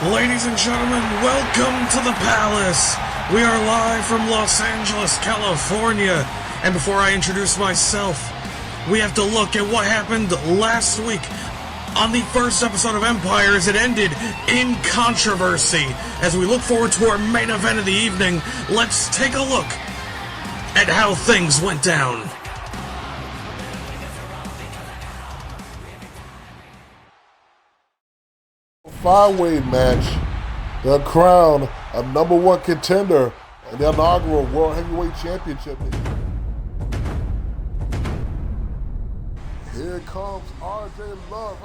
Ladies and gentlemen, welcome to the Palace. We are live from Los Angeles, California. And before I introduce myself, we have to look at what happened last week on the first episode of Empire as it ended in controversy. As we look forward to our main event of the evening, let's take a look at how things went down. Five-way match, the crown of #1 contender in the inaugural World Heavyweight Championship. Here comes RJ Love.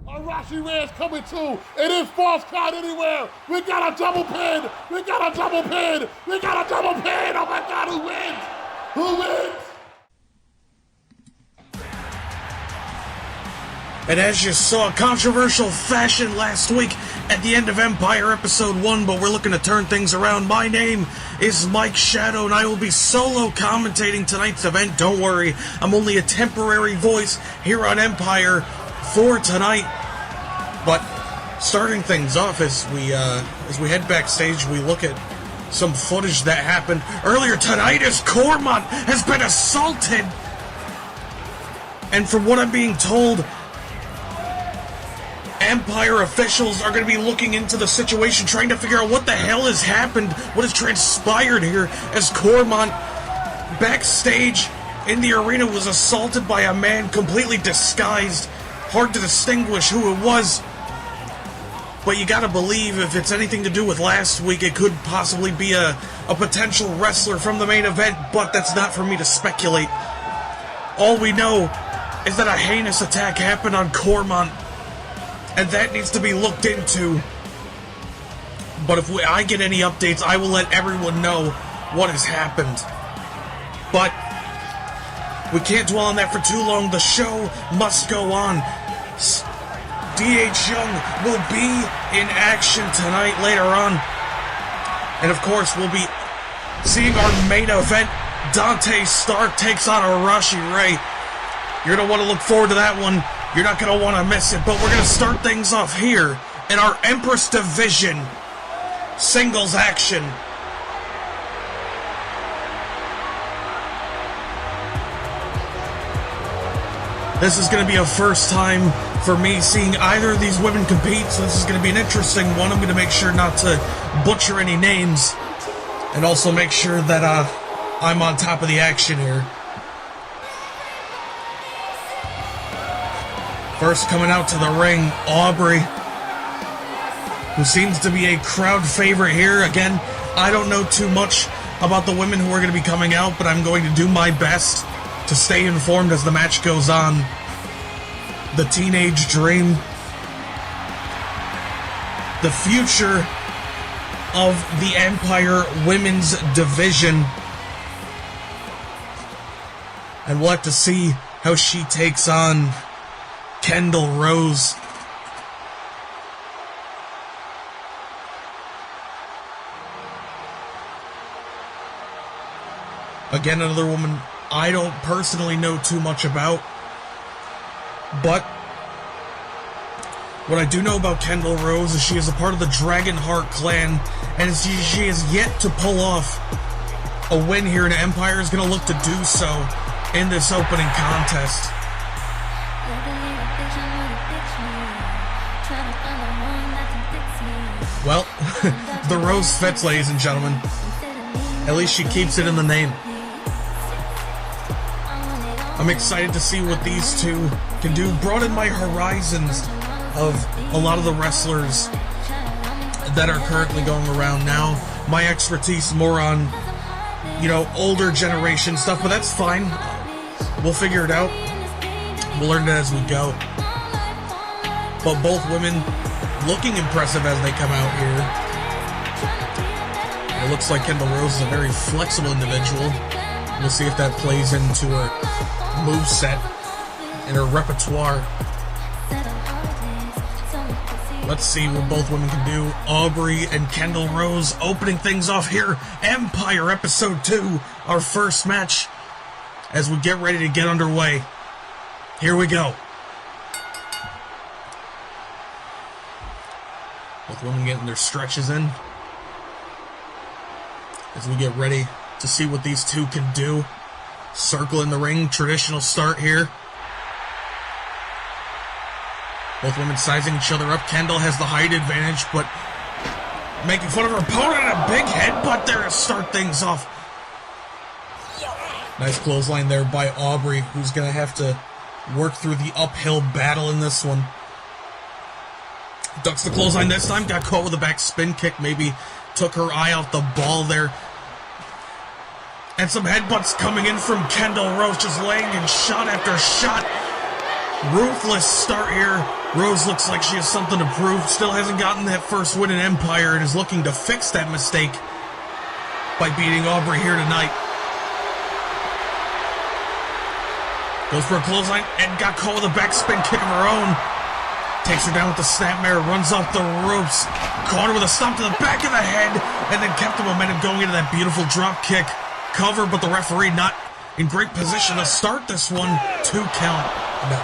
Arashi Ray's coming too. It is false count anywhere. We got a double pin. We got a double pin. We got a double pin. Oh my God, who wins? Who wins? And as you saw, controversial fashion last week at the end of Empire Episode 1, but we're looking to turn things around. My name is Mike Shadow, and I will be solo commentating tonight's event. Don't worry, I'm only a temporary voice here on Empire for tonight. But starting things off, as we head backstage, we look at some footage that happened earlier tonight as Cormont has been assaulted. And from what I'm being told, Empire officials are going to be looking into the situation, trying to figure out what the hell has happened, what has transpired here, as Cormont backstage in the arena was assaulted by a man completely disguised. Hard to distinguish who it was, but you gotta believe if it's anything to do with last week, it could possibly be a potential wrestler from the main event, but that's not for me to speculate. All we know is that a heinous attack happened on Cormont, and that needs to be looked into. But if I get any updates, I will let everyone know what has happened. But we can't dwell on that for too long. The show must go on. D.H. Young will be in action tonight later on. And of course, we'll be seeing our main event. Dante Stark takes on Arashi Ray. You're going to want to look forward to that one. You're not going to want to miss it. But we're going to start things off here in our Empress Division singles action. This is going to be a first time for me seeing either of these women compete, so this is going to be an interesting one. I'm going to make sure not to butcher any names, and also make sure that I'm on top of the action here. First coming out to the ring, Aubrey, who seems to be a crowd favorite here. Again, I don't know too much about the women who are going to be coming out, but I'm going to do my best to stay informed as the match goes on. The Teenage Dream. The future of the Empire Women's Division. And we'll have to see how she takes on Kendall Rose. Again, another woman I don't personally know too much about, but what I do know about Kendall Rose is she is a part of the Dragonheart clan, and she has yet to pull off a win here, and Empire is going to look to do so in this opening contest. Well, the rose fits, ladies and gentlemen. At least she keeps it in the name. I'm excited to see what these two can do. Broaden my horizons of a lot of the wrestlers that are currently going around now. My expertise more on, you know, older generation stuff, but that's fine. We'll figure it out. We'll learn it as we go. But both women looking impressive as they come out here. It looks like Kendall Rose is a very flexible individual. We'll see if that plays into her moveset and her repertoire. Let's see what both women can do. Aubrey and Kendall Rose opening things off here. Empire Episode 2, our first match, as we get ready to get underway. Here we go. Both women getting their stretches in as we get ready to see what these two can do. Circle in the ring, traditional start here. Both women sizing each other up. Kendall has the height advantage, but making fun of her opponent. A big headbutt there to start things off. Nice clothesline there by Aubrey, who's going to have to work through the uphill battle in this one. Ducks the clothesline this time. Got caught with a back spin kick. Maybe took her eye off the ball there. And some headbutts coming in from Kendall Rose, just laying in shot after shot. Ruthless start here. Rose looks like she has something to prove. Still hasn't gotten that first win in Empire and is looking to fix that mistake by beating Aubrey here tonight. Goes for a clothesline and got caught with a back spin kick of her own. Takes her down with the snapmare, runs off the ropes. Caught her with a stomp to the back of the head and then kept the momentum going into that beautiful drop kick. Cover, but the referee not in great position to start this one. 2 count. No.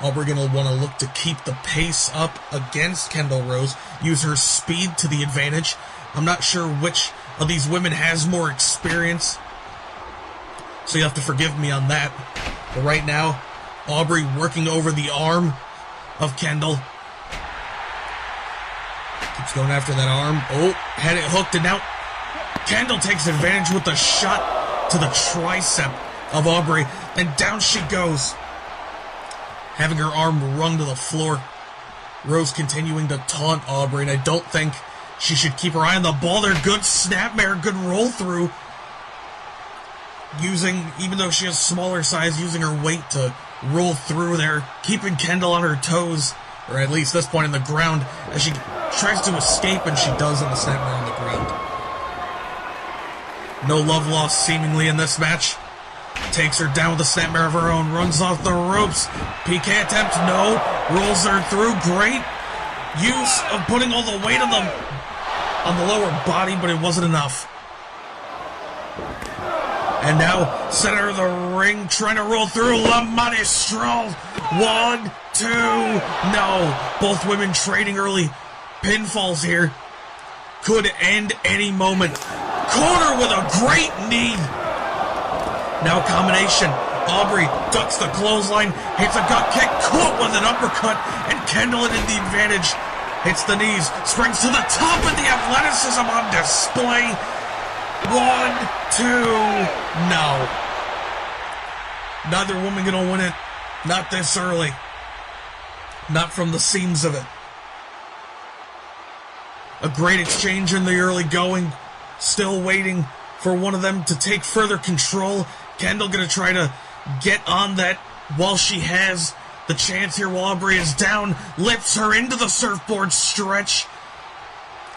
Aubrey gonna want to look to keep the pace up against Kendall Rose. Use her speed to the advantage. I'm not sure which of these women has more experience, so you have to forgive me on that. But right now, Aubrey working over the arm of Kendall. Keeps going after that arm. Oh, had it hooked, and now Kendall takes advantage with a shot to the tricep of Aubrey, and down she goes, having her arm rung to the floor. Rose continuing to taunt Aubrey, and I don't think she should keep her eye on the ball there. Good snapmare, good roll through. Using, even though she has smaller size, using her weight to roll through there, keeping Kendall on her toes, or at least this point in the ground, as she tries to escape, and she does on the snapmare on the ground. No love lost seemingly in this match. Takes her down with a snapmare of her own, runs off the ropes. PK attempt, no. Rolls her through, great use of putting all the weight on the lower body, but it wasn't enough. And now, center of the ring, trying to roll through. La Magistral. 1, 2, no. Both women trading early pinfalls here. Could end any moment. Corner with a great knee. Now combination. Aubrey ducks the clothesline, hits a gut kick, caught with an uppercut, and Kendall in the advantage. Hits the knees, springs to the top, and the athleticism on display. 1, 2, no. Neither woman gonna win it. Not this early. Not from the seams of it. A great exchange in the early going. Still waiting for one of them to take further control. Kendall gonna try to get on that while she has the chance here while Aubrey is down. Lifts her into the surfboard stretch.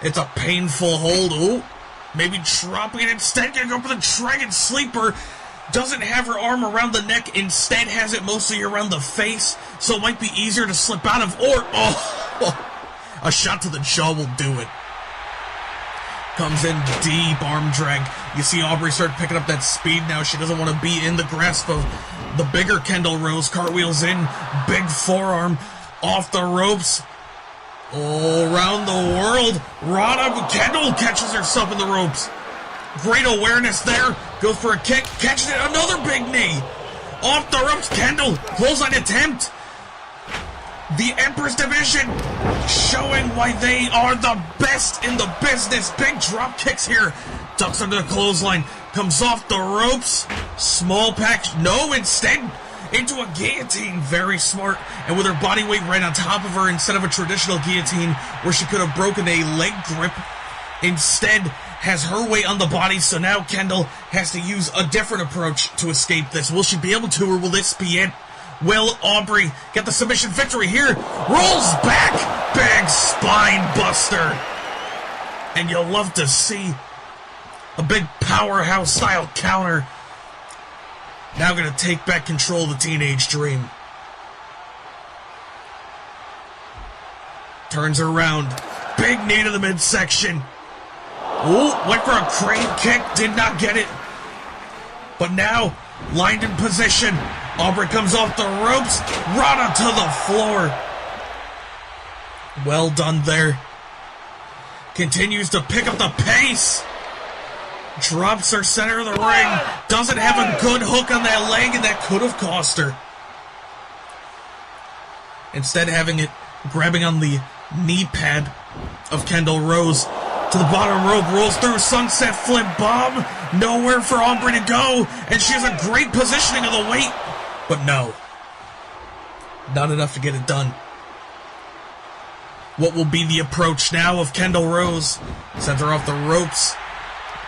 It's a painful hold. Ooh. Maybe dropping it instead. Gonna go for the Dragon Sleeper. Doesn't have her arm around the neck. Instead has it mostly around the face. So it might be easier to slip out of. Or, a shot to the jaw will do it. Comes in deep arm drag. You see Aubrey start picking up that speed now. She doesn't want to be in the grasp of the bigger Kendall Rose. Cartwheels in. Big forearm. Off the ropes. All around the world. Rana Kendall catches herself in the ropes. Great awareness there. Goes for a kick. Catches it. Another big knee. Off the ropes. Kendall. Clothesline attempt. The Empress Division showing why they are the best in the business. Big drop kicks here. Ducks under the clothesline. Comes off the ropes. Small pack. No, instead into a guillotine. Very smart. And with her body weight right on top of her instead of a traditional guillotine where she could have broken a leg grip. Instead has her weight on the body. So now Kendall has to use a different approach to escape this. Will she be able to, or will this be it? Will Aubrey get the submission victory here? Rolls back! Big spine buster! And you'll love to see a big powerhouse style counter. Now gonna take back control of the Teenage Dream. Turns her around. Big knee to the midsection. Ooh, went for a crane kick. Did not get it. But now, lined in position. Aubrey comes off the ropes, right onto the floor. Well done there. Continues to pick up the pace. Drops her center of the ring. Doesn't have a good hook on that leg, and that could have cost her. Instead, having it grabbing on the knee pad of Kendall Rose. To the bottom rope, rolls through, sunset flip bomb. Nowhere for Aubrey to go, and she has a great positioning of the weight. But no, not enough to get it done. What will be the approach now of Kendall Rose? Sends her off the ropes.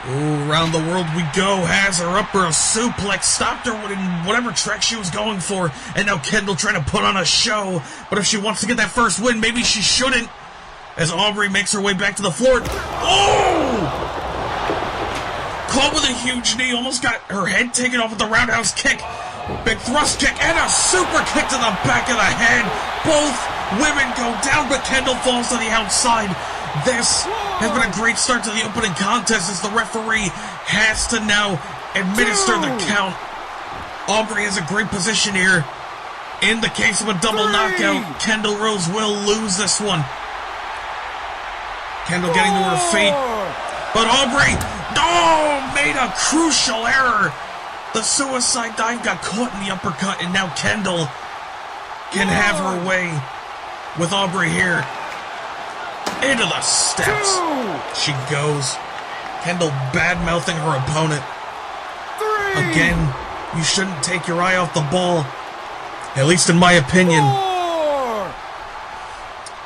Ooh, around the world we go. Has her up for a suplex. Stopped her in whatever track she was going for. And now Kendall trying to put on a show. But if she wants to get that first win, maybe she shouldn't. As Aubrey makes her way back to the floor. Oh! Caught with a huge knee. Almost got her head taken off with the roundhouse kick. Big thrust kick and a super kick to the back of the head. Both women go down, but Kendall falls to the outside. This has been a great start to the opening contest as the referee has to now administer the count. Aubrey has a great position here. In the case of a double knockout, Kendall Rose will lose this one. Kendall getting to her feet. But Aubrey, made a crucial error. The suicide dive got caught in the uppercut, and now Kendall can have her way with Aubrey here. Into the steps. She goes. Kendall bad-mouthing her opponent. Again, you shouldn't take your eye off the ball. At least in my opinion.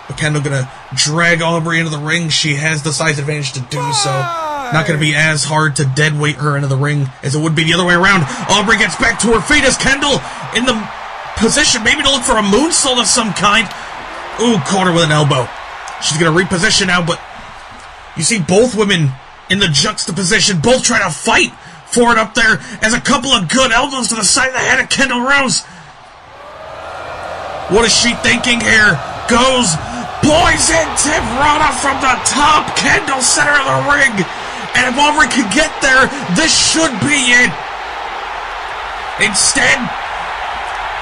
But Kendall gonna drag Aubrey into the ring. She has the size advantage to do so. Not going to be as hard to deadweight her into the ring as it would be the other way around. Aubrey gets back to her feet as Kendall in the position, maybe to look for a moonsault of some kind. Ooh, caught her with an elbow. She's going to reposition now, but you see both women in the juxtaposition, both trying to fight for it up there as a couple of good elbows to the side of the head of Kendall Rose. What is she thinking here? Goes poison tip Rana from the top. Kendall center of the ring. And if Aubrey can get there, this should be it. Instead,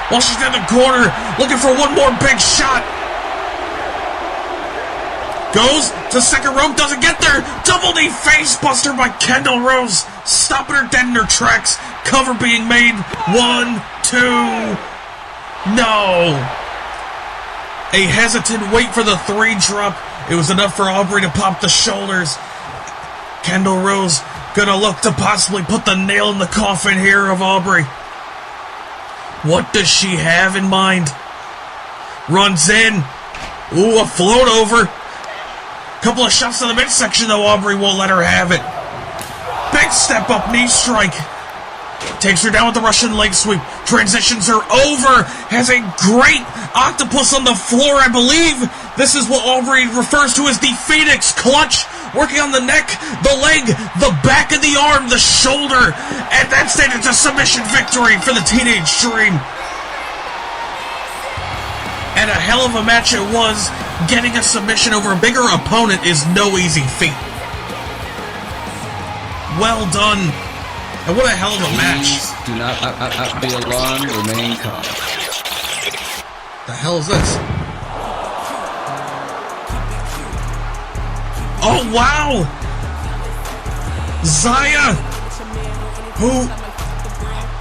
while she's in the corner, looking for one more big shot. Goes to second rope, doesn't get there. Double knee face buster by Kendall Rose. Stopping her dead in her tracks. Cover being made. 1, 2. No. A hesitant wait for the 3 drop. It was enough for Aubrey to pop the shoulders. Kendall Rose gonna look to possibly put the nail in the coffin here of Aubrey. What does she have in mind? Runs in. Ooh, a float over. Couple of shots to the midsection, though. Aubrey won't let her have it. Big step up knee strike. Takes her down with the Russian leg sweep. Transitions her over. Has a great octopus on the floor, I believe. This is what Aubrey refers to as the Phoenix Clutch. Working on the neck, the leg, the back of the arm, the shoulder. At that stage, it's a submission victory for the Teenage Dream. And a hell of a match it was. Getting a submission over a bigger opponent is no easy feat. Well done. And what a hell of a match. Do not be alarmed, remain calm. The hell is this? Oh, wow! Zaya! Who,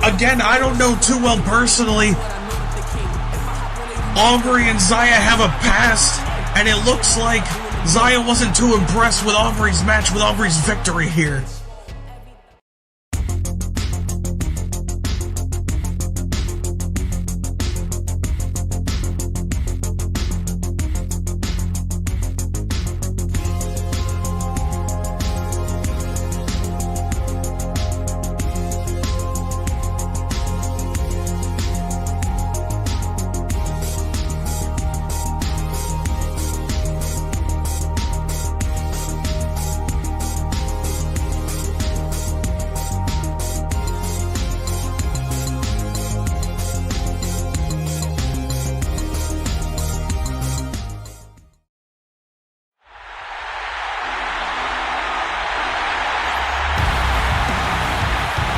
again, I don't know too well personally, Aubrey and Zaya have a past, and it looks like Zaya wasn't too impressed with Aubrey's match, with Aubrey's victory here.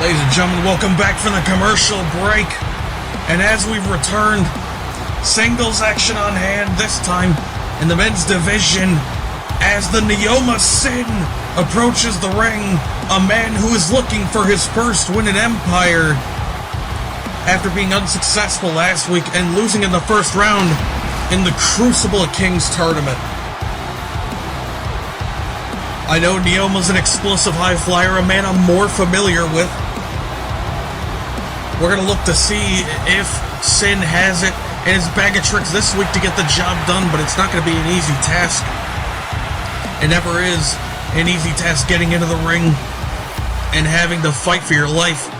Ladies and gentlemen, welcome back from the commercial break. And as we've returned, singles action on hand, this time in the men's division, as the Neoma Sin approaches the ring, a man who is looking for his first win in Empire after being unsuccessful last week and losing in the first round in the Crucible of Kings tournament. I know Neoma's an explosive high flyer, a man I'm more familiar with. We're going to look to see if Sin has it in his bag of tricks this week to get the job done, but it's not going to be an easy task. It never is an easy task getting into the ring and having to fight for your life.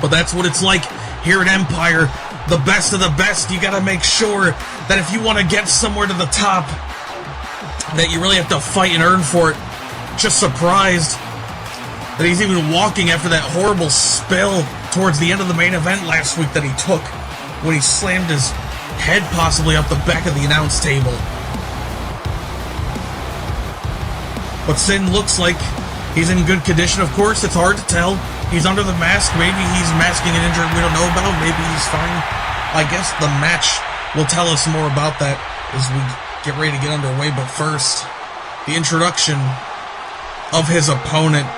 But that's what it's like here at Empire. The best of the best, you got to make sure that if you want to get somewhere to the top, that you really have to fight and earn for it. Just surprised that he's even walking after that horrible spill towards the end of the main event last week that he took when he slammed his head possibly up the back of the announce table. But Sin looks like he's in good condition. Of course, it's hard to tell. He's under the mask. Maybe he's masking an injury we don't know about. Maybe he's fine. I guess the match will tell us more about that as we get ready to get underway. But first, the introduction of his opponent.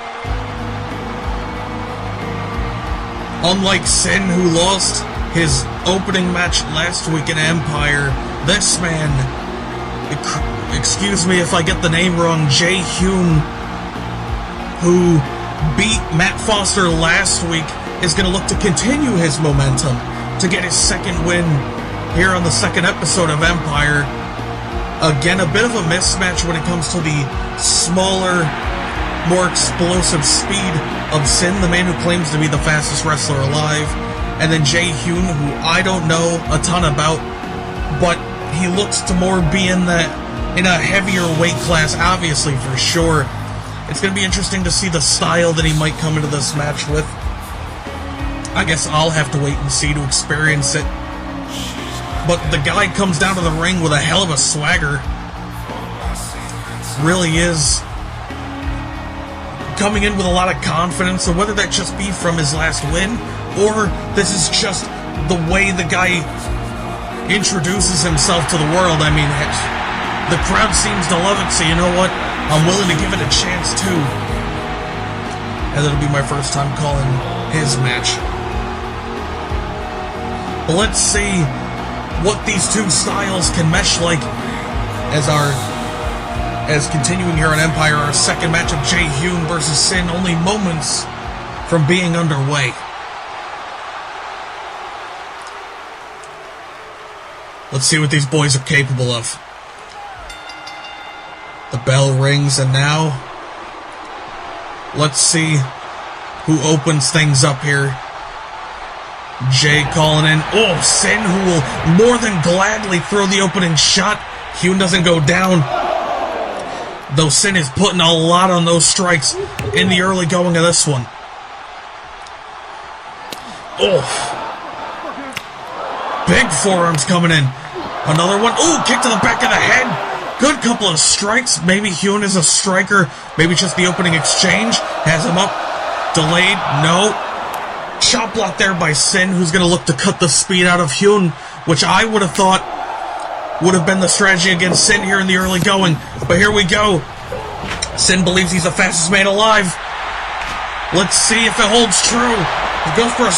Unlike Sin, who lost his opening match last week in Empire, this man, excuse me if I get the name wrong, Hune, who beat Matt Foster last week, is going to look to continue his momentum to get his second win here on the second episode of Empire. Again, a bit of a mismatch when it comes to the smaller, more explosive speed of Sin, the man who claims to be the fastest wrestler alive, and then Hune, who I don't know a ton about, but he looks to more be in a heavier weight class, obviously, for sure. It's going to be interesting to see the style that he might come into this match with. I guess I'll have to wait and see to experience it. But the guy comes down to the ring with a hell of a swagger. Really is coming in with a lot of confidence, so whether that just be from his last win, or this is just the way the guy introduces himself to the world. I mean, the crowd seems to love it, so you know what? I'm willing to give it a chance too. And it'll be my first time calling his match. But let's see what these two styles can mesh like as continuing here on Empire, our second match of Hune versus Sin, only moments from being underway. Let's see what these boys are capable of. The bell rings, and now let's see who opens things up here. Jay calling in. Oh, Sin, who will more than gladly throw the opening shot. Hune doesn't go down, though Sin is putting a lot on those strikes in the early going of this one. Oh, big forearms coming in. Another one. Oh, kick to the back of the head. Good couple of strikes. Maybe Hune is a striker. Maybe just the opening exchange has him up. Delayed. No. Chop block there by Sin, who's going to look to cut the speed out of Hune, which I would have thought would have been the strategy against Sin here in the early going. But here we go. Sin believes he's the fastest man alive. Let's see if it holds true. He goes for a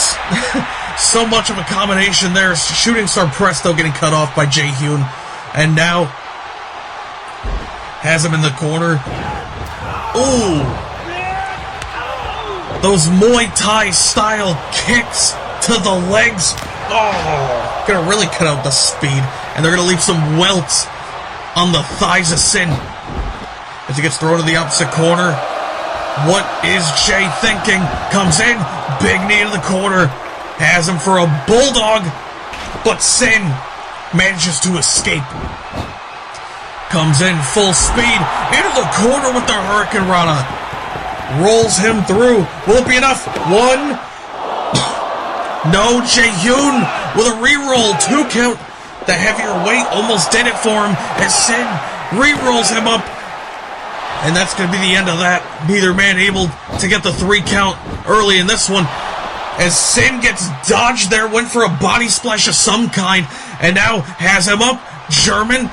So much of a combination there. Shooting star Presto getting cut off by Jay Hune. And now has him in the corner. Ooh. Those Muay Thai style kicks to the legs. Oh, gonna really cut out the speed. And they're gonna leave some welts on the thighs of Sin as he gets thrown to the opposite corner. What is Jay thinking? Comes in, big knee to the corner, has him for a bulldog, but Sin manages to escape. Comes in full speed into the corner with the Hurricane Rana. Rolls him through. Will it be enough? One. No, Jay Hune with a re-roll. 2 count. The heavier weight almost did it for him as Sin re-rolls him up. And that's going to be the end of that. Neither man able to get the 3 count early in this one. As Sin gets dodged there, went for a body splash of some kind, and now has him up. German.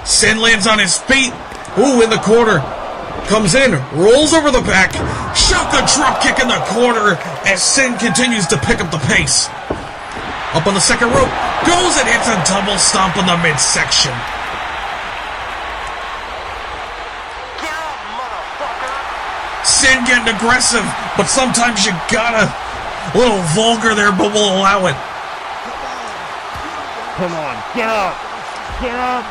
Sin lands on his feet. Ooh, in the corner. Comes in, rolls over the back. Shotgun drop kick in the corner as Sin continues to pick up the pace. Up on the second rope. Goes and hits a double stomp in the midsection. Sin getting aggressive, but sometimes you gotta. A little vulgar there, but we'll allow it. Come on, get up! Get up!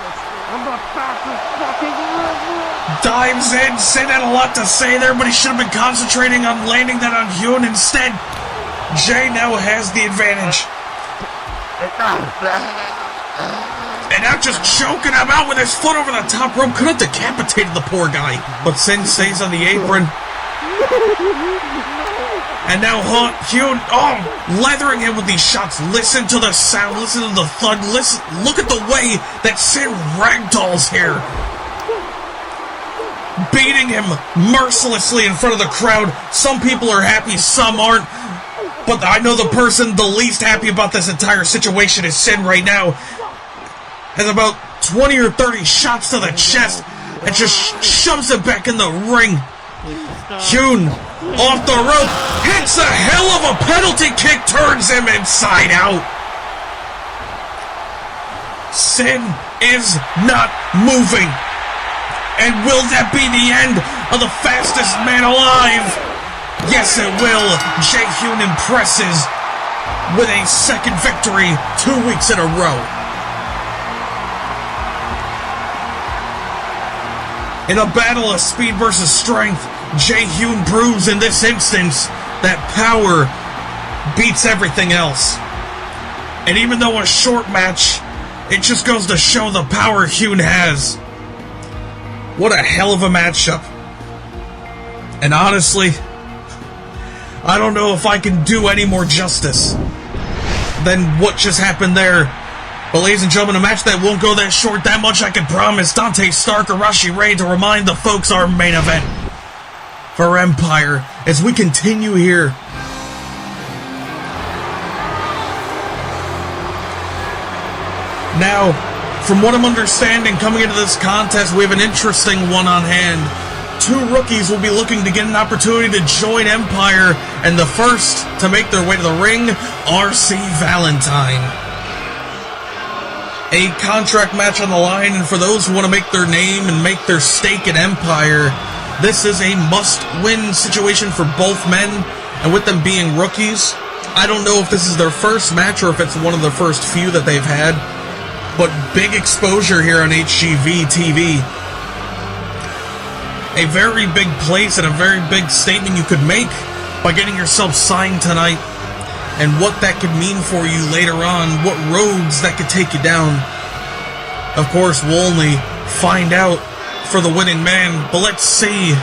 I'm the fastest fucking ever! Dives in. Sin had a lot to say there, but he should have been concentrating on landing that on Hune instead. Jay now has the advantage. And now just choking him out with his foot over the top rope. Could have decapitated the poor guy. But Sin stays on the apron. And now Hune, leathering him with these shots. Listen to the sound. Listen to the thud. Listen. Look at the way that Sin ragdolls here. Beating him mercilessly in front of the crowd. Some people are happy, some aren't. But I know the person the least happy about this entire situation is Sin right now. Has about 20 or 30 shots to the chest and just shoves it back in the ring. Hune, off the rope, hits a hell of a penalty kick, turns him inside out. Sin is not moving. And will that be the end of the fastest man alive? Yes, it will. Jay Hune impresses with a second victory 2 weeks in a row. In a battle of speed versus strength, Jay Hune proves in this instance that power beats everything else. And even though a short match, it just goes to show the power Hune has. What a hell of a matchup. And honestly, I don't know if I can do any more justice than what just happened there. But ladies and gentlemen, a match that won't go that short, that much I can promise. Dante, Stark, Arashi, Ray to remind the folks our main event for Empire as we continue here. Now, from what I'm understanding, coming into this contest, we have an interesting one on hand. 2 rookies will be looking to get an opportunity to join Empire, and the first to make their way to the ring, RC Valentine. A contract match on the line, and for those who want to make their name and make their stake in Empire, this is a must-win situation for both men, and with them being rookies, I don't know if this is their first match or if it's one of the first few that they've had, but big exposure here on HGV TV. A very big place and a very big statement you could make by getting yourself signed tonight, and what that could mean for you later on, what roads that could take you down. Of course, we'll only find out for the winning man, but let's see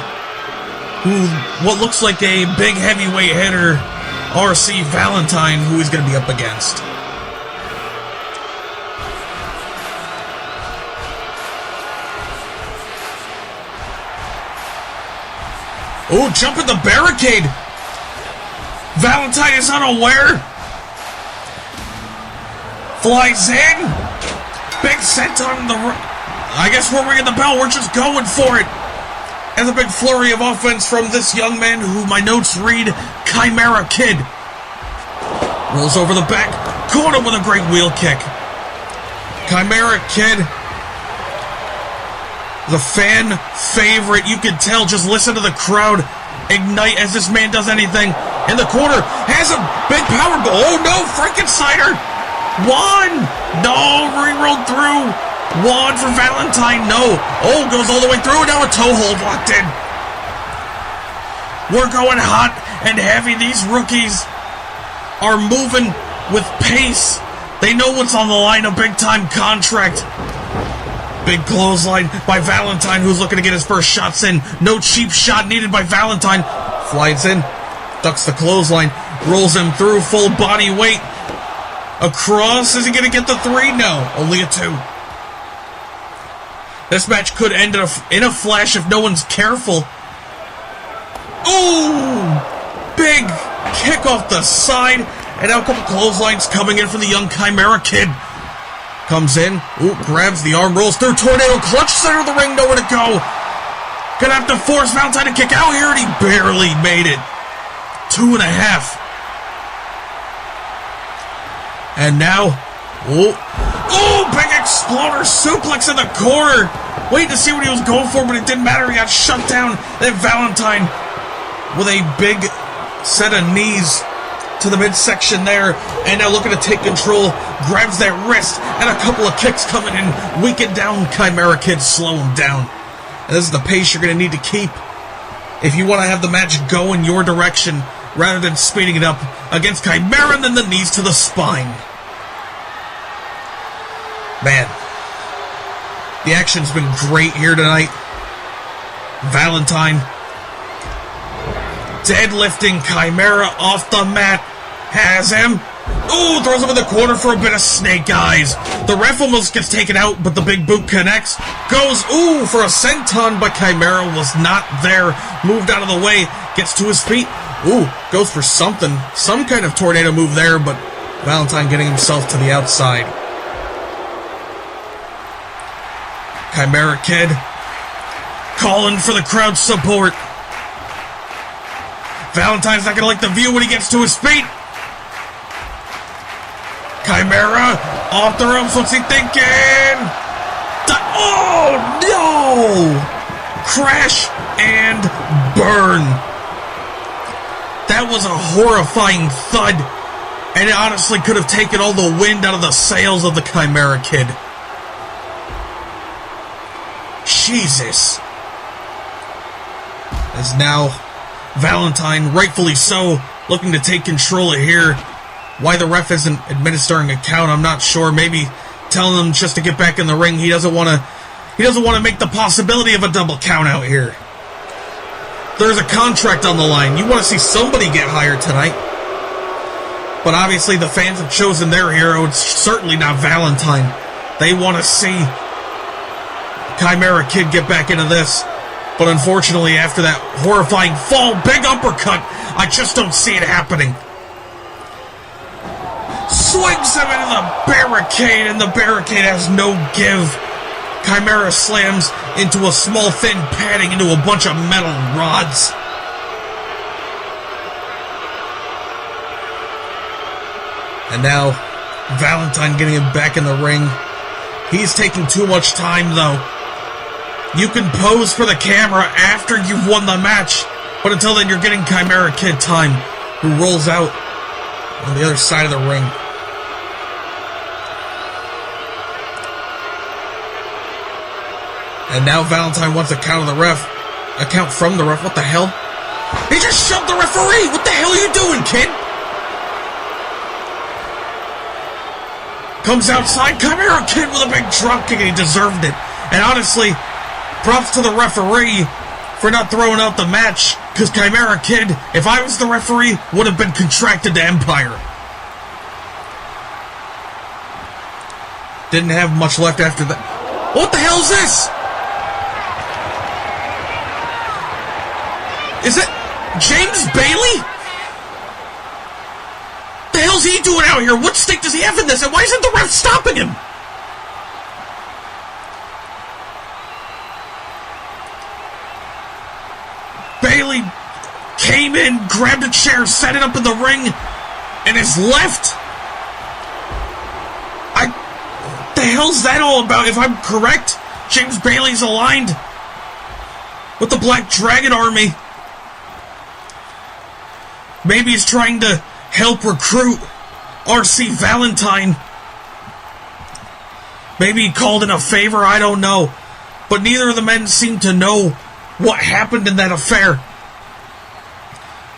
what looks like a big heavyweight hitter, RC Valentine, who he's going to be up against. Oh, jump in the barricade! Valentine is unaware! Flies in! Big senton on the... I guess we're ringing the bell, we're just going for it! And a big flurry of offense from this young man who my notes read Chimera Kid. Rolls over the back. Caught him with a great wheel kick. Chimera Kid. The fan favorite. You can tell. Just listen to the crowd ignite as this man does anything. In the corner. Has a big power goal. Oh no. Frankensteiner. One. No. Re-rolled through. One for Valentine. No. Oh, goes all the way through. Now a toe hold locked in. We're going hot and heavy. These rookies are moving with pace. They know what's on the line, a big-time contract. Big clothesline by Valentine, who's looking to get his first shots in. No cheap shot needed by Valentine. Slides in, ducks the clothesline, rolls him through, full body weight. Across, is he going to get the 3? No, only a 2. This match could end in a flash if no one's careful. Ooh! Big kick off the side. And now a couple clotheslines coming in from the young Chimera Kid. Comes in. Ooh, grabs the arm, rolls through. Tornado clutch, center of the ring, nowhere to go. Gonna have to force Valentine to kick out here, and he barely made it. 2.5. And now, big exploder suplex in the corner. Waiting to see what he was going for, but it didn't matter. He got shut down. Then Valentine with a big set of knees to the midsection there, and now looking to take control, grabs that wrist, and a couple of kicks coming in, weaken down Chimera Kid, slow him down. And this is the pace you're going to need to keep if you want to have the match go in your direction, rather than speeding it up against Chimera, and then the knees to the spine. Man, the action's been great here tonight. Valentine deadlifting Chimera off the mat. Has him. Ooh, throws him in the corner for a bit of snake eyes. The ref almost gets taken out, but the big boot connects. Goes, for a senton, but Chimera was not there. Moved out of the way. Gets to his feet. Goes for something. Some kind of tornado move there, but Valentine getting himself to the outside. Chimera Kid calling for the crowd support. Valentine's not going to like the view when he gets to his feet. Chimera off the ropes. What's he thinking? Oh, no! Crash and burn. That was a horrifying thud, and it honestly could have taken all the wind out of the sails of the Chimera Kid. Jesus. As now Valentine, rightfully so, looking to take control of here. Why the ref isn't administering a count, I'm not sure. Maybe telling him just to get back in the ring. He doesn't want to make the possibility of a double count out here. There's a contract on the line. You want to see somebody get hired tonight. But obviously the fans have chosen their hero. It's certainly not Valentine. They want to see Chimera Kid get back into this. But unfortunately, after that horrifying fall, big uppercut, I just don't see it happening. Swings him into the barricade, and the barricade has no give. Chimera slams into a small thin padding into a bunch of metal rods. And now, Valentine getting him back in the ring. He's taking too much time, though. You can pose for the camera after you've won the match, but until then you're getting Chimera Kid time, who rolls out on the other side of the ring. And now Valentine wants a count of the ref. A count from the ref. What the hell? He just shoved the referee! What the hell are you doing, kid? Comes outside, Chimera Kid with a big drop kick, and he deserved it. And honestly, props to the referee for not throwing out the match, because Chimera Kid, if I was the referee, would have been contracted to Empire. Didn't have much left after that. What the hell is this? Is it James Bailey? What the hell's he doing out here? What stake does he have in this? And why isn't the ref stopping him? Bailey came in, grabbed a chair, set it up in the ring, and his left. The hell's that all about? If I'm correct, James Bailey's aligned with the Black Dragon Army. Maybe he's trying to help recruit RC Valentine. Maybe he called in a favor, I don't know. But neither of the men seem to know what happened in that affair.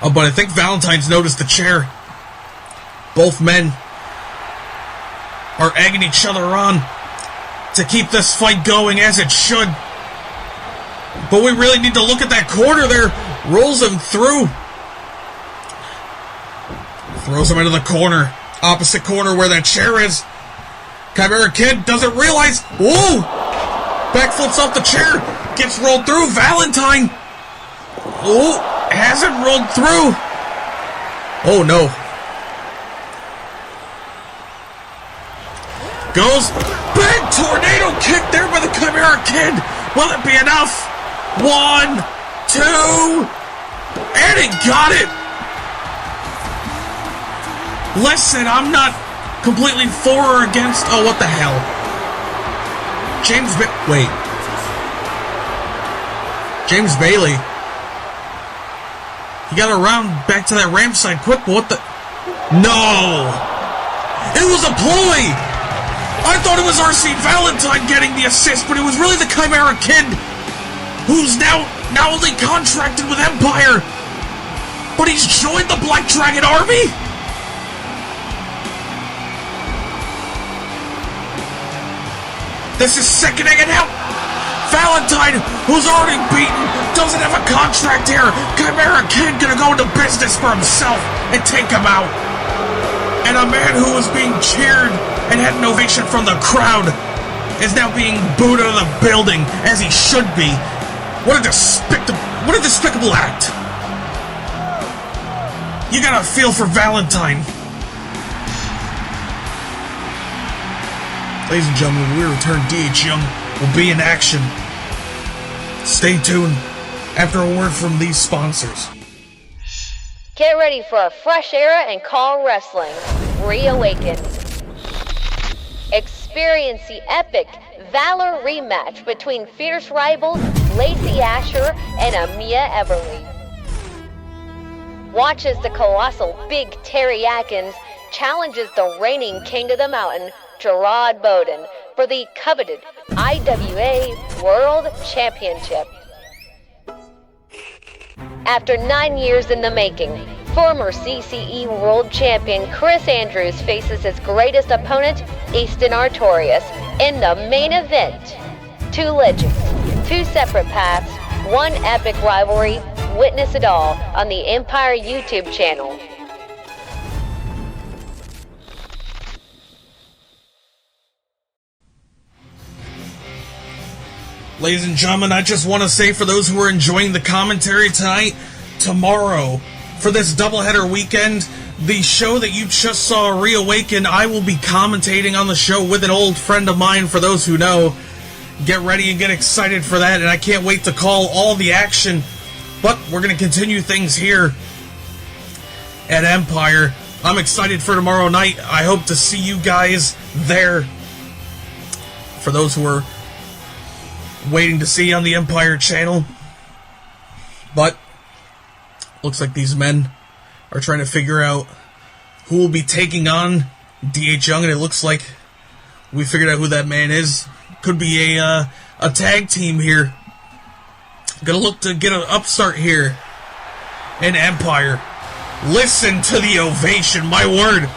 Oh, but I think Valentine's noticed the chair. Both men are egging each other on to keep this fight going as it should. But we really need to look at that corner there. Rolls him through. Throws him into the corner. Opposite corner where that chair is. Chimera Kid doesn't realize. Whoa! Backflips off the chair. Gets rolled through. Valentine. Oh, hasn't rolled through. Oh no. Goes, big tornado kick there by the Chimera Kid. Will it be enough? 1, 2, and he got it. Listen, I'm not completely for or against. Oh, what the hell? Wait. James Bailey. He got around back to that ramp side quick. What the? No! It was a ploy! I thought it was RC Valentine getting the assist, but it was really the Chimera Kid, who's now only contracted with Empire. But he's joined the Black Dragon Army? This is sickening, and now Valentine, who's already beaten, doesn't have a contract here. Chimera Kid gonna go into business for himself and take him out. And a man who was being cheered and had an ovation from the crowd is now being booed out of the building, as he should be. What a despicable act. You gotta feel for Valentine. Ladies and gentlemen, when we return, DH Young will be in action. Stay tuned after a word from these sponsors. Get ready for a fresh era in CAW wrestling. Reawaken. Experience the epic Valor rematch between fierce rivals Lacey Asher and Amia Everly. Watch as the colossal Big Terry Atkins challenges the reigning King of the Mountain, Gerard Bowden, for the coveted IWA World Championship. After 9 years in the making, former CCE World Champion Chris Andrews faces his greatest opponent, Easton Artorias, in the main event. Two legends, two separate paths, one epic rivalry. Witness it all on the Empire YouTube channel. Ladies and gentlemen, I just want to say for those who are enjoying the commentary tonight, tomorrow, for this doubleheader weekend, the show that you just saw, Reawaken, I will be commentating on the show with an old friend of mine, for those who know. Get ready and get excited for that, and I can't wait to call all the action. But we're going to continue things here at Empire. I'm excited for tomorrow night. I hope to see you guys there. For those who are waiting to see on the Empire channel. But looks like these men are trying to figure out who will be taking on DH Young, and it looks like we figured out who that man is. Could be a tag team here. Gonna look to get an upstart here in Empire. Listen to the ovation, my word.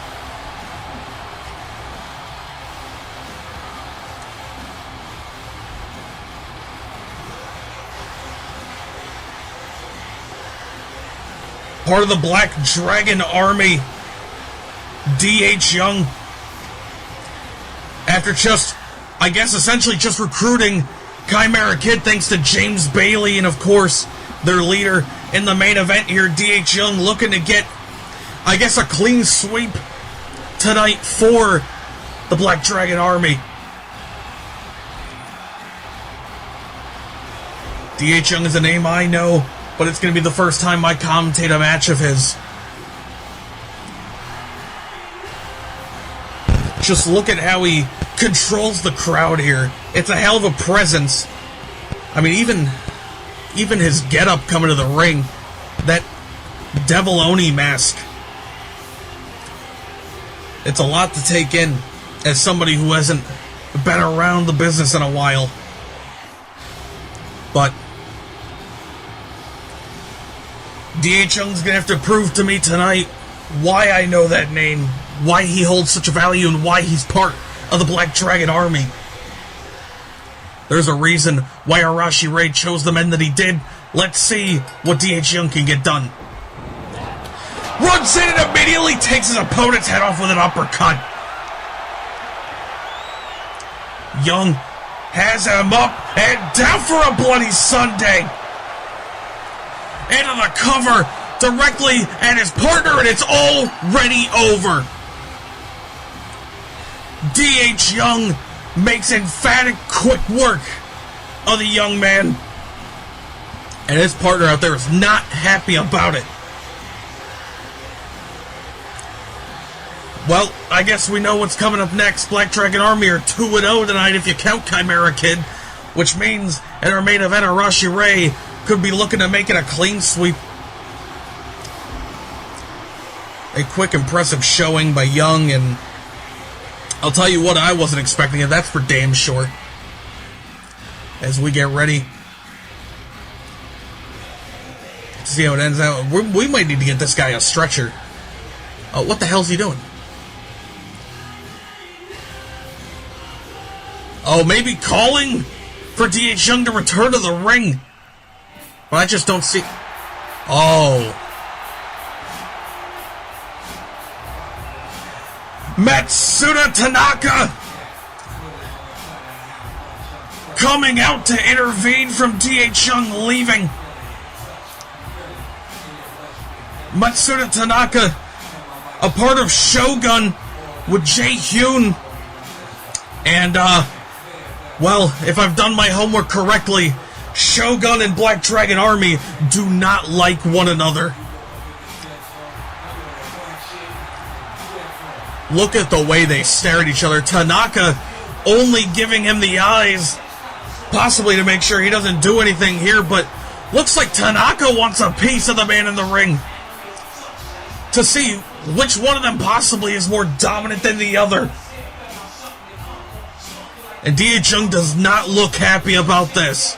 Part of the Black Dragon Army, DH Young. After just, I guess, essentially just recruiting Chimera Kid, thanks to James Bailey and, of course, their leader in the main event here, DH Young, looking to get, I guess, a clean sweep tonight for the Black Dragon Army. DH Young is a name I know, but it's going to be the first time I commentate a match of his. Just look at how he controls the crowd here. It's a hell of a presence. I mean, even his getup coming to the ring, that Devil Oni mask. It's a lot to take in as somebody who hasn't been around the business in a while. But D.H. Young's gonna have to prove to me tonight why I know that name, why he holds such a value, and why he's part of the Black Dragon Army. There's a reason why Arashi Ray chose the men that he did. Let's see what D.H. Young can get done. Runs in and immediately takes his opponent's head off with an uppercut. Young has him up and down for a bloody Sunday. Into the cover directly at his partner, and it's already over. D.H. Young makes emphatic quick work of the young man. And his partner out there is not happy about it. Well, I guess we know what's coming up next. Black Dragon Army are 2-0 tonight if you count Chimera Kid, which means in our main event, Arashi Ray could be looking to make it a clean sweep. A quick, impressive showing by Young, and I'll tell you what, I wasn't expecting it. That's for damn sure. As we get ready to see how it ends out. We might need to get this guy a stretcher. What the hell's he doing? Oh, maybe calling for D.H. Young to return to the ring. But I just don't see... Oh. Matsuda Tanaka coming out to intervene from D.H. Young leaving. Matsuda Tanaka, a part of Shogun with Jay Hune. And, well, if I've done my homework correctly, Shogun and Black Dragon Army do not like one another. Look at the way they stare at each other. Tanaka only giving him the eyes, possibly to make sure he doesn't do anything here, but looks like Tanaka wants a piece of the man in the ring to see which one of them possibly is more dominant than the other. And D.H. Young does not look happy about this.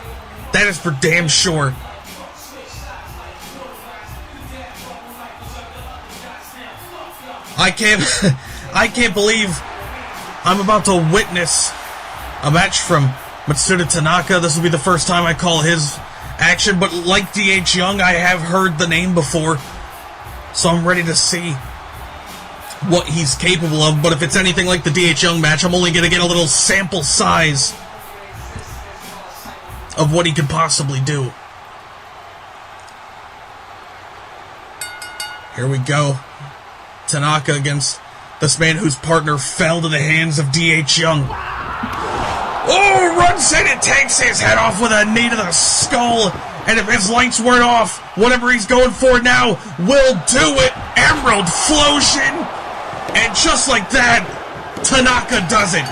That is for damn sure. I can't believe I'm about to witness a match from Matsuda Tanaka. This will be the first time I call his action, but like D.H. Young, I have heard the name before, so I'm ready to see what he's capable of. But if it's anything like the D.H. Young match, I'm only going to get a little sample size of what he could possibly do. Here we go. Tanaka against this man whose partner fell to the hands of D.H. Young. Oh, runs in and takes his head off with a knee to the skull. And if his lights weren't off, whatever he's going for now will do it. Emerald Flosion. And just like that, Tanaka does it.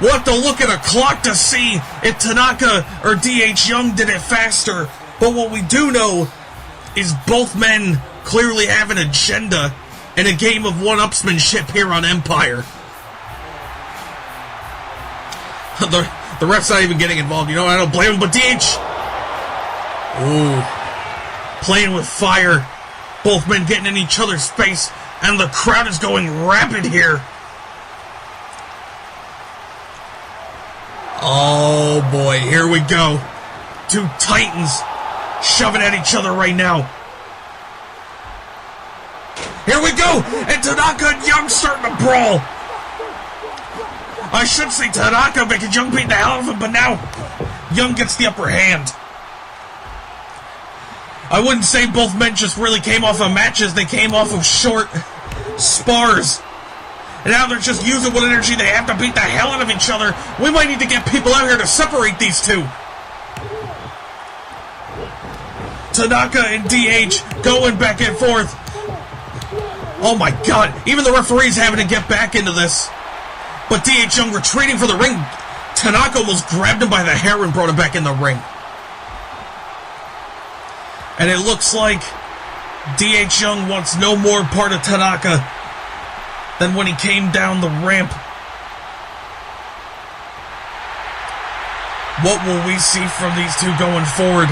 We'll have to look at a clock to see if Tanaka or D.H. Young did it faster. But what we do know is both men clearly have an agenda in a game of one-upsmanship here on Empire. The ref's not even getting involved. You know, I don't blame him, but D.H. Ooh. Playing with fire. Both men getting in each other's face. And the crowd is going rapid here. Oh boy, here we go. Two titans shoving at each other right now. Here we go, and Tanaka and Young starting to brawl. I should say Tanaka because Young beat the hell out of him, but now Young gets the upper hand. I wouldn't say both men just really came off of matches, they came off of short spars. And now they're just using what energy they have to beat the hell out of each other. We might need to get people out here to separate these two. Tanaka and DH going back and forth. Oh my god, even the referee's having to get back into this. But D.H. Young retreating for the ring. Tanaka almost grabbed him by the hair and brought him back in the ring. And it looks like D.H. Young wants no more part of Tanaka than when he came down the ramp. What will we see from these two going forward?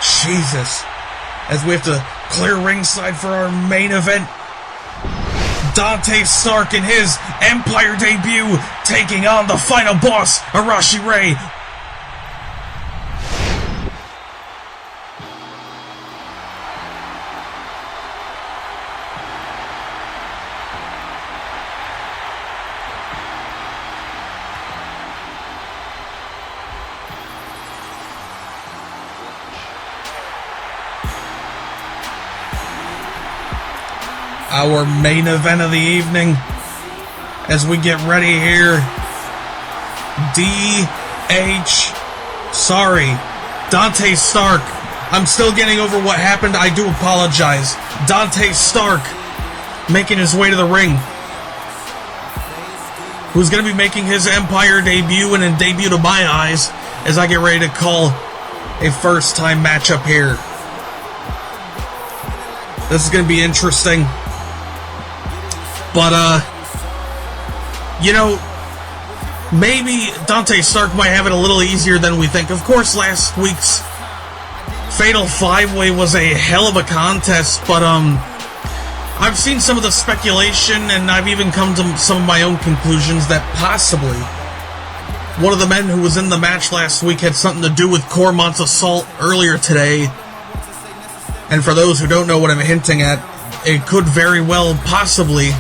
Jesus. As we have to clear ringside for our main event. Dante Stark in his Empire debut, taking on the final boss, Arashi Ray. Our main event of the evening, as we get ready here, Dante Stark. I'm still getting over what happened. I do apologize. Dante Stark making his way to the ring, who's going to be making his Empire debut, and in debut to my eyes, as I get ready to call a first-time matchup here. This is going to be interesting. But, you know, maybe Dante Stark might have it a little easier than we think. Of course, last week's Fatal 5-Way was a hell of a contest, but, I've seen some of the speculation, and I've even come to some of my own conclusions that possibly one of the men who was in the match last week had something to do with Cormont's assault earlier today. And for those who don't know what I'm hinting at, it could very well possibly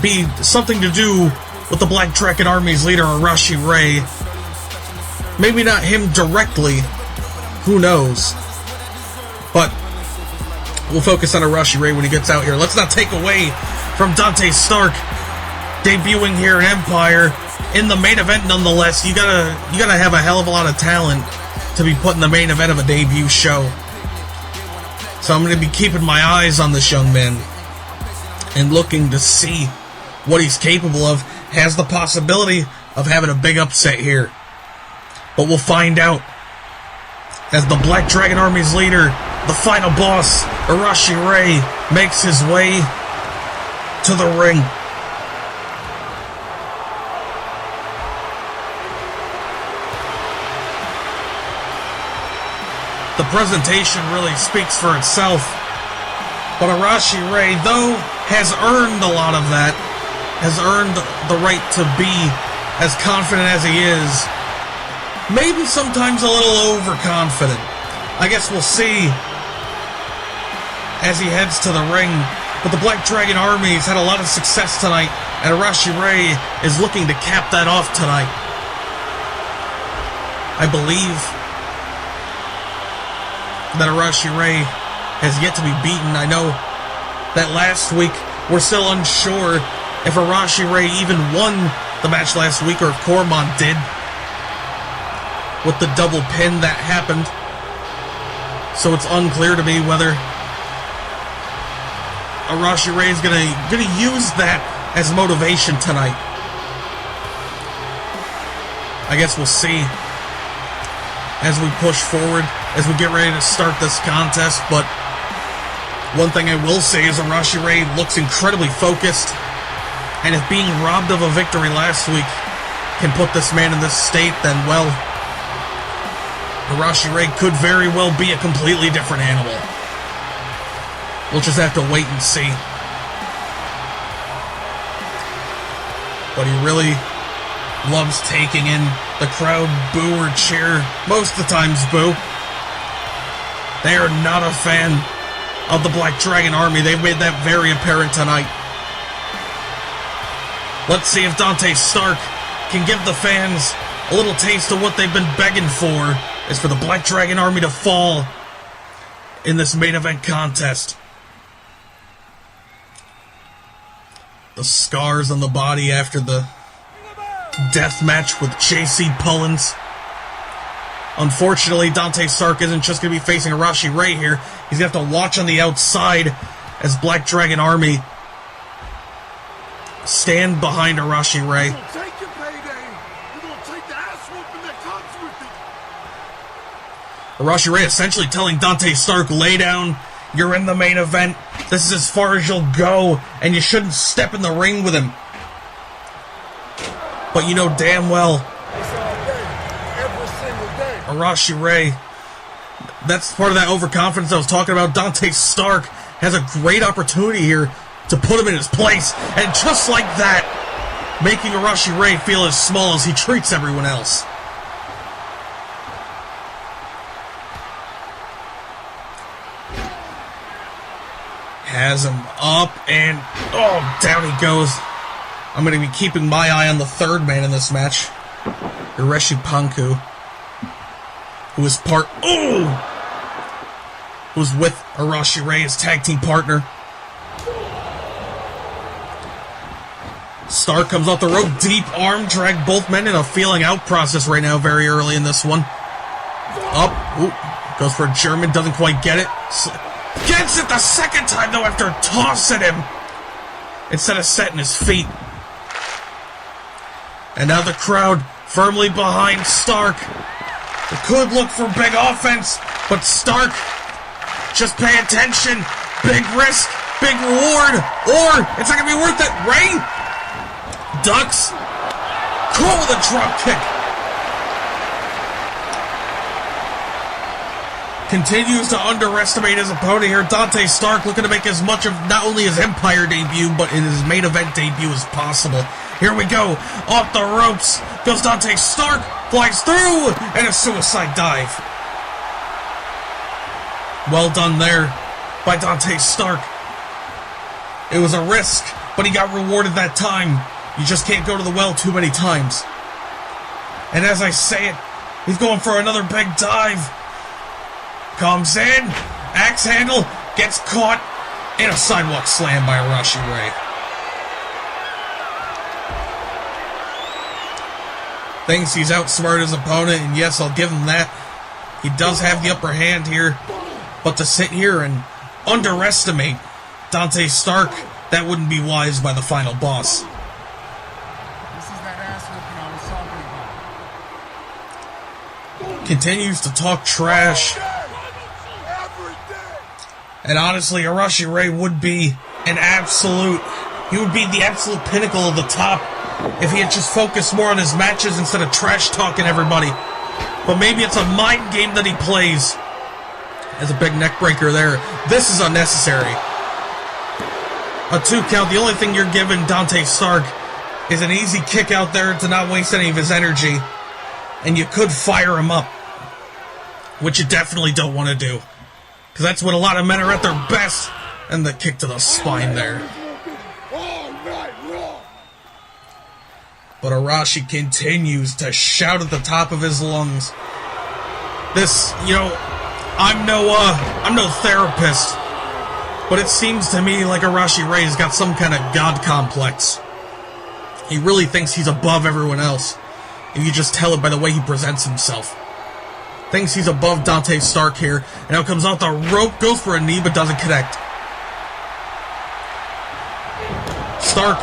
be something to do with the Black Dragon Army's leader, Arashi Ray. Maybe not him directly, who knows. But we'll focus on Arashi Ray when he gets out here. Let's not take away from Dante Stark debuting here in Empire in the main event nonetheless. You gotta have a hell of a lot of talent to be put in the main event of a debut show. So I'm going to be keeping my eyes on this young man and looking to see what he's capable of. Has the possibility of having a big upset here. But we'll find out as the Black Dragon Army's leader, the final boss, Arashi Ray, makes his way to the ring. The presentation really speaks for itself. But Arashi Ray, though, has earned a lot of that, has earned the right to be as confident as he is. Maybe sometimes a little overconfident. I guess we'll see as he heads to the ring. But the Black Dragon Army's had a lot of success tonight, and Arashi Ray is looking to cap that off tonight. I believe that Arashi Ray has yet to be beaten. I know that last week we're still unsure if Arashi Ray even won the match last week or if Cormont did with the double pin that happened. So it's unclear to me whether Arashi Ray is gonna use that as motivation tonight. I guess we'll see as we push forward, as we get ready to start this contest. But one thing I will say is Arashi Ray looks incredibly focused, and if being robbed of a victory last week can put this man in this state, then, well, Arashi Ray could very well be a completely different animal. We'll just have to wait and see. But he really loves taking in the crowd boo or cheer. Most of the times boo. They are not a fan of the Black Dragon Army. They've made that very apparent tonight. Let's see if Dante Stark can give the fans a little taste of what they've been begging for, is for the Black Dragon Army to fall in this main event contest. The scars on the body after the death match with J.C. Pullins. Unfortunately, Dante Stark isn't just going to be facing Arashi Ray here. He's going to have to watch on the outside as Black Dragon Army stand behind Arashi Ray. You're gonna take your payday. You're gonna take the ass whooping that comes with it. Arashi Ray essentially telling Dante Stark, lay down, you're in the main event, this is as far as you'll go, and you shouldn't step in the ring with him. But you know damn well, It's all day, every single day. Arashi Ray, that's part of that overconfidence I was talking about. Dante Stark has a great opportunity here to put him in his place, and just like that, making Arashi Ray feel as small as he treats everyone else. Has him up, and oh, down he goes. I'm going to be keeping my eye on the third man in this match, Arashi Panku, who is who's with Arashi Ray, his tag team partner. Stark comes off the rope, deep arm drag, both men in a feeling out process right now, very early in this one. Up, goes for a German, doesn't quite get it. Gets it the second time though after tossing him instead of setting his feet. And now the crowd firmly behind Stark. It could look for big offense, but Stark, just pay attention. Big risk, big reward, or it's not going to be worth it. Ray ducks. Cool with a drop kick. Continues to underestimate his opponent here. Dante Stark looking to make as much of not only his Empire debut, but in his main event debut as possible. Here we go. Off the ropes goes Dante Stark. Flies through, and a suicide dive. Well done there by Dante Stark. It was a risk, but he got rewarded that time. You just can't go to the well too many times. And as I say it, he's going for another big dive. Comes in, axe handle, gets caught, and a sidewalk slam by Arashi Ray. Thinks he's outsmarted his opponent, and yes, I'll give him that. He does have the upper hand here, but to sit here and underestimate Dante Stark, that wouldn't be wise by the final boss. This is that ass whooping I was talking about. Continues to talk trash. Every day. And honestly, Arashi Ray would be he would be the absolute pinnacle of the top if he had just focused more on his matches instead of trash talking everybody. But maybe it's a mind game that he plays. As a big neck breaker there. This is unnecessary. A 2 count. The only thing you're giving Dante Stark is an easy kick out there to not waste any of his energy. And you could fire him up, which you definitely don't want to do. Because that's when a lot of men are at their best. And the kick to the spine there. All night long. But Arashi continues to shout at the top of his lungs. This, I'm no therapist, but it seems to me like Arashi Ray's got some kind of god complex. He really thinks he's above everyone else, and you just tell it by the way he presents himself. Thinks he's above Dante Stark here, and now comes out the rope, goes for a knee, but doesn't connect. Stark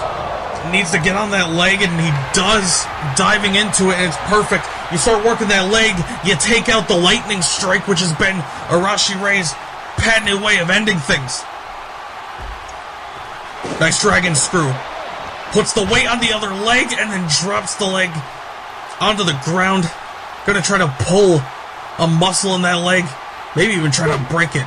needs to get on that leg, and he does, diving into it, and it's perfect. You start working that leg, you take out the lightning strike, which has been Arashi Ray's patented way of ending things. Nice dragon screw. Puts the weight on the other leg, and then drops the leg onto the ground. Gonna try to pull a muscle in that leg, maybe even try to break it.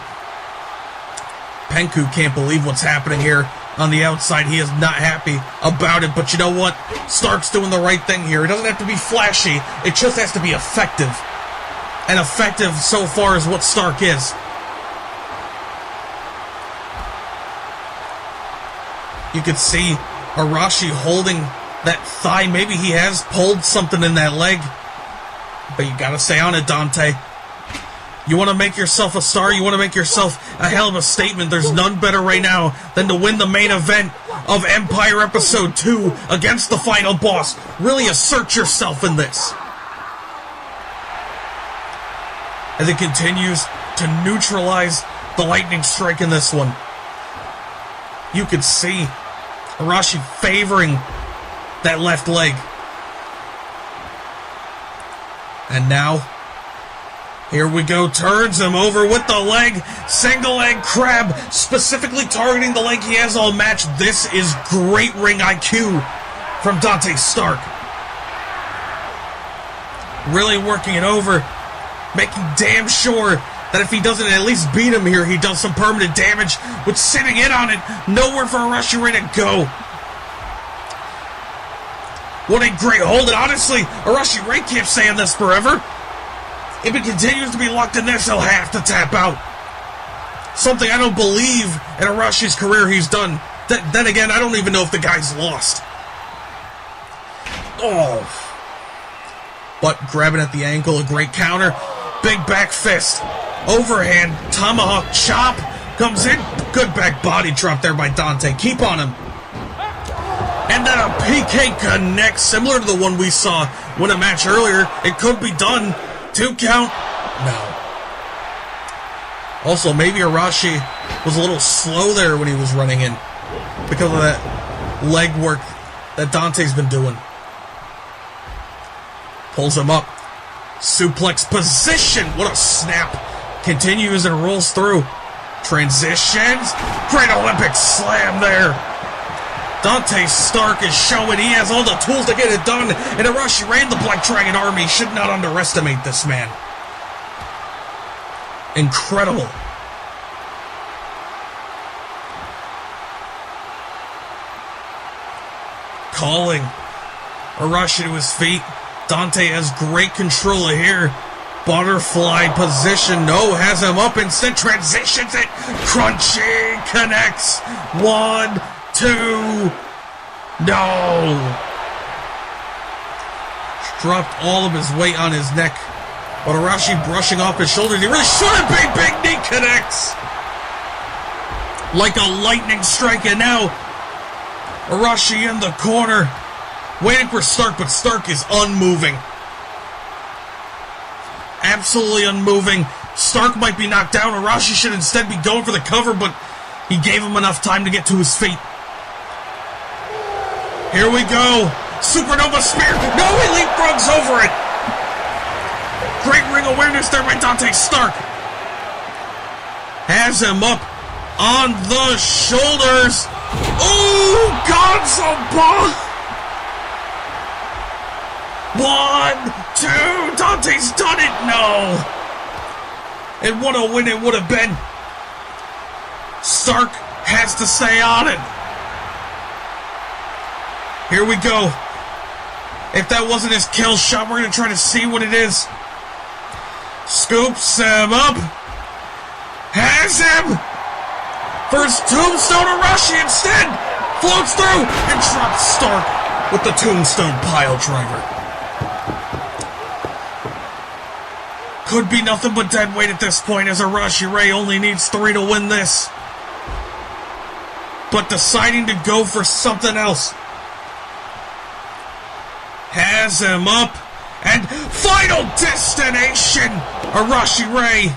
Panku can't believe what's happening here. On the outside, he is not happy about it, but you know what? Stark's doing the right thing here. It doesn't have to be flashy, it just has to be effective. And effective so far is what Stark is. You could see Arashi holding that thigh. Maybe he has pulled something in that leg. But you gotta stay on it, Dante. You want to make yourself a star, you want to make yourself a hell of a statement. There's none better right now than to win the main event of Empire Episode 2 against the final boss. Really assert yourself in this. As it continues to neutralize the lightning strike in this one. You could see Arashi favoring that left leg. And now, here we go, turns him over with the leg, single leg crab, specifically targeting the leg he has all match. This is great ring IQ from Dante Stark. Really working it over, making damn sure that if he doesn't at least beat him here, he does some permanent damage with sitting in on it. Nowhere for Arashi Ray to go. What a great hold. And honestly, Arashi Ray can't stay in this forever. If it continues to be locked in this, he'll have to tap out. Something I don't believe in Arashi's career he's done. Then again, I don't even know if the guy's lost. Oh. But grabbing at the ankle, a great counter. Big back fist. Overhand, tomahawk chop. Comes in. Good back body drop there by Dante. Keep on him. And then a PK connect, similar to the one we saw win a match earlier. It could be done. 2 count. No. Also, maybe Arashi was a little slow there when he was running in because of that leg work that Dante's been doing. Pulls him up. Suplex position. What a snap. Continues and rolls through. Transitions. Great Olympic slam there. Dante Stark is showing he has all the tools to get it done, and Arashi Ray and the Black Dragon Army should not underestimate this man. Incredible. Calling Arashi to his feet. Dante has great control of here. Butterfly position. No, has him up. Instead transitions it. Crunchy connects. 1, 2. No. Dropped all of his weight on his neck. But Arashi brushing off his shoulders. He really shouldn't be. Big knee connects. Like a lightning strike. And now Arashi in the corner. Waiting for Stark, but Stark is unmoving. Absolutely unmoving. Stark might be knocked down. Arashi should instead be going for the cover, but he gave him enough time to get to his feet. Here we go. Supernova Spear. No, he leapfrogs over it. Great ring awareness there by Dante Stark. Has him up on the shoulders. Ooh, Gonzo. 1, 2. Dante's done it. No. And what a win it would have been. Stark has to stay on it. Here we go. If that wasn't his kill shot, we're going to try to see what it is. Scoops him up. Has him. First tombstone. Arashi instead floats through and drops Stark with the tombstone pile driver. Could be nothing but dead weight at this point, as Arashi Ray only needs 3 to win this. But deciding to go for something else. Has him up. And final destination! Arashi Ray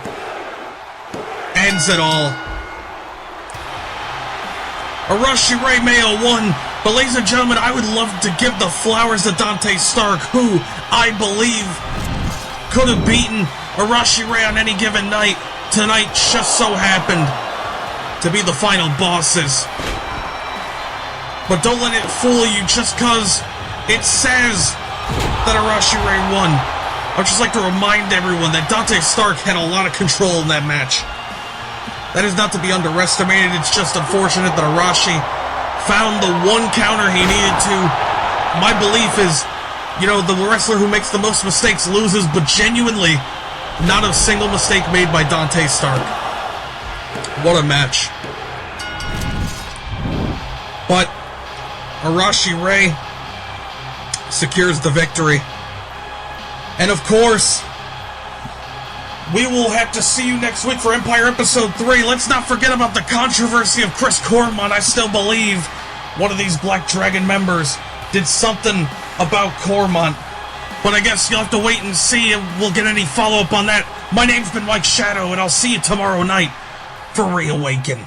ends it all. Arashi Ray may have won, but ladies and gentlemen, I would love to give the flowers to Dante Stark, who I believe could have beaten Arashi Ray on any given night. Tonight just so happened to be the final bosses. But don't let it fool you just because it says that Arashi Ray won. I'd just like to remind everyone that Dante Stark had a lot of control in that match. That is not to be underestimated. It's just unfortunate that Arashi found the one counter he needed to. My belief is, you know, the wrestler who makes the most mistakes loses, but genuinely, not a single mistake made by Dante Stark. What a match. But Arashi Ray secures the victory. And of course, we will have to see you next week for Empire Episode 3. Let's not forget about the controversy of Chris Cormont. I still believe one of these Black Dragon members did something about Cormont. But I guess you'll have to wait and see if we'll get any follow-up on that. My name's been Mike Shadow, and I'll see you tomorrow night for Reawaken.